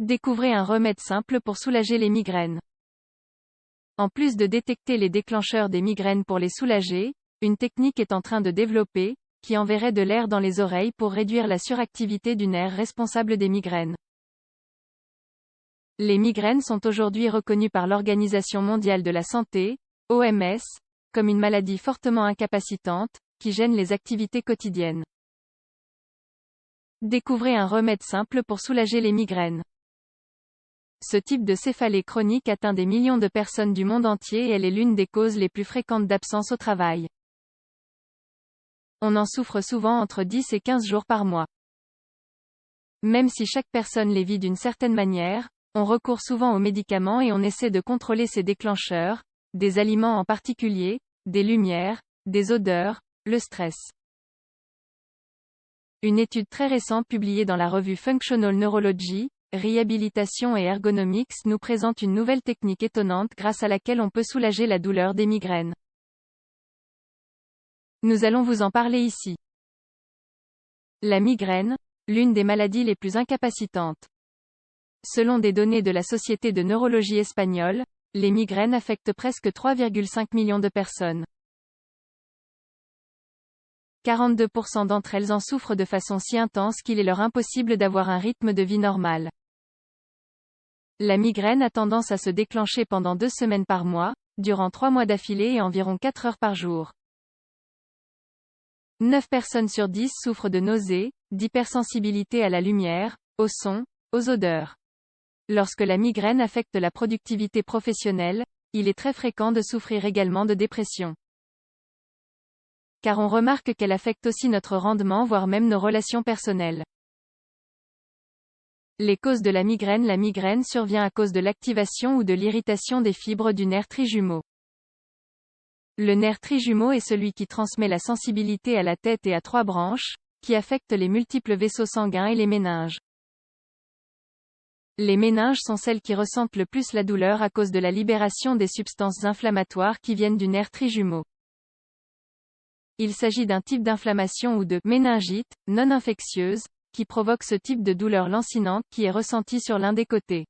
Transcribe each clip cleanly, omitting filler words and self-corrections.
Découvrez un remède simple pour soulager les migraines. En plus de détecter les déclencheurs des migraines pour les soulager, une technique est en train de développer, qui enverrait de l'air dans les oreilles pour réduire la suractivité du nerf responsable des migraines. Les migraines sont aujourd'hui reconnues par l'Organisation mondiale de la santé, OMS, comme une maladie fortement incapacitante, qui gêne les activités quotidiennes. Découvrez un remède simple pour soulager les migraines. Ce type de céphalée chronique atteint des millions de personnes du monde entier et elle est l'une des causes les plus fréquentes d'absence au travail. On en souffre souvent entre 10 et 15 jours par mois. Même si chaque personne les vit d'une certaine manière, on recourt souvent aux médicaments et on essaie de contrôler ces déclencheurs, des aliments en particulier, des lumières, des odeurs, le stress. Une étude très récente publiée dans la revue Functional Neurology, Réhabilitation et Ergonomics nous présente une nouvelle technique étonnante grâce à laquelle on peut soulager la douleur des migraines. Nous allons vous en parler ici. La migraine, l'une des maladies les plus incapacitantes. Selon des données de la Société de neurologie espagnole, les migraines affectent presque 3,5 millions de personnes. 42% d'entre elles en souffrent de façon si intense qu'il est leur impossible d'avoir un rythme de vie normal. La migraine a tendance à se déclencher pendant 2 semaines par mois, durant 3 mois d'affilée et environ 4 heures par jour. 9 personnes sur 10 souffrent de nausées, d'hypersensibilité à la lumière, au son, aux odeurs. Lorsque la migraine affecte la productivité professionnelle, il est très fréquent de souffrir également de dépression. Car on remarque qu'elle affecte aussi notre rendement voire même nos relations personnelles. Les causes de la migraine survient à cause de l'activation ou de l'irritation des fibres du nerf trijumeau. Le nerf trijumeau est celui qui transmet la sensibilité à la tête et à 3 branches, qui affectent les multiples vaisseaux sanguins et les méninges. Les méninges sont celles qui ressentent le plus la douleur à cause de la libération des substances inflammatoires qui viennent du nerf trijumeau. Il s'agit d'un type d'inflammation ou de méningite, non infectieuse, qui provoque ce type de douleur lancinante qui est ressentie sur l'un des côtés.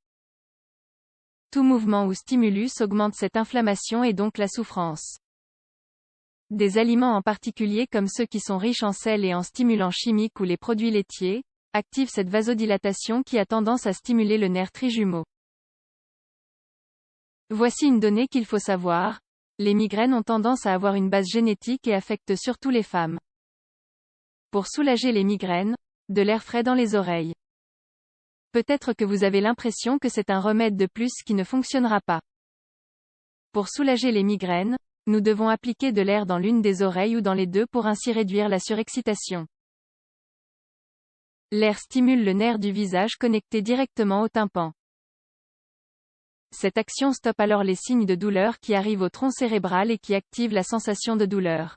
Tout mouvement ou stimulus augmente cette inflammation et donc la souffrance. Des aliments en particulier comme ceux qui sont riches en sel et en stimulants chimiques ou les produits laitiers, activent cette vasodilatation qui a tendance à stimuler le nerf trijumeau. Voici une donnée qu'il faut savoir. Les migraines ont tendance à avoir une base génétique et affectent surtout les femmes. Pour soulager les migraines, de l'air frais dans les oreilles. Peut-être que vous avez l'impression que c'est un remède de plus qui ne fonctionnera pas. Pour soulager les migraines, nous devons appliquer de l'air dans l'une des oreilles ou dans les deux pour ainsi réduire la surexcitation. L'air stimule le nerf du visage connecté directement au tympan. Cette action stoppe alors les signes de douleur qui arrivent au tronc cérébral et qui activent la sensation de douleur.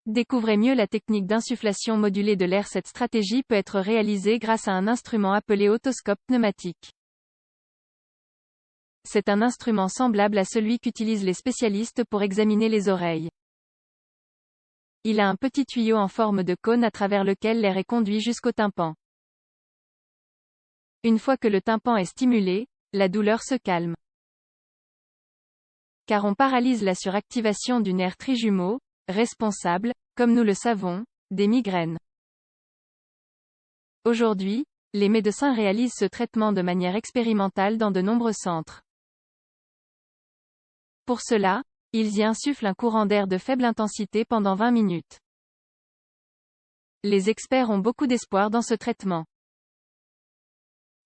Découvrez mieux la technique d'insufflation modulée de l'air. Cette stratégie peut être réalisée grâce à un instrument appelé otoscope pneumatique. C'est un instrument semblable à celui qu'utilisent les spécialistes pour examiner les oreilles. Il a un petit tuyau en forme de cône à travers lequel l'air est conduit jusqu'au tympan. Une fois que le tympan est stimulé, la douleur se calme. Car on paralyse la suractivation du nerf trijumeau, responsable, comme nous le savons, des migraines. Aujourd'hui, les médecins réalisent ce traitement de manière expérimentale dans de nombreux centres. Pour cela, ils y insufflent un courant d'air de faible intensité pendant 20 minutes. Les experts ont beaucoup d'espoir dans ce traitement.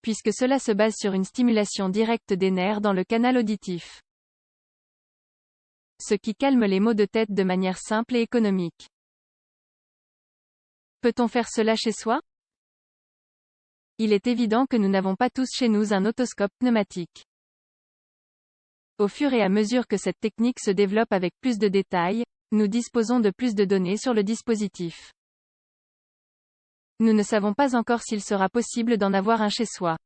Puisque cela se base sur une stimulation directe des nerfs dans le canal auditif. Ce qui calme les maux de tête de manière simple et économique. Peut-on faire cela chez soi? Il est évident que nous n'avons pas tous chez nous un otoscope pneumatique. Au fur et à mesure que cette technique se développe avec plus de détails, nous disposons de plus de données sur le dispositif. Nous ne savons pas encore s'il sera possible d'en avoir un chez soi.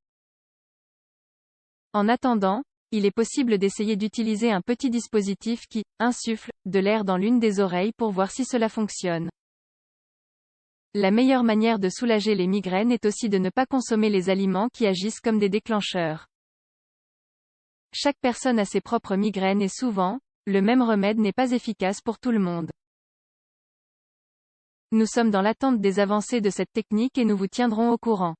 En attendant, il est possible d'essayer d'utiliser un petit dispositif qui insuffle de l'air dans l'une des oreilles pour voir si cela fonctionne. La meilleure manière de soulager les migraines est aussi de ne pas consommer les aliments qui agissent comme des déclencheurs. Chaque personne a ses propres migraines et souvent, le même remède n'est pas efficace pour tout le monde. Nous sommes dans l'attente des avancées de cette technique et nous vous tiendrons au courant.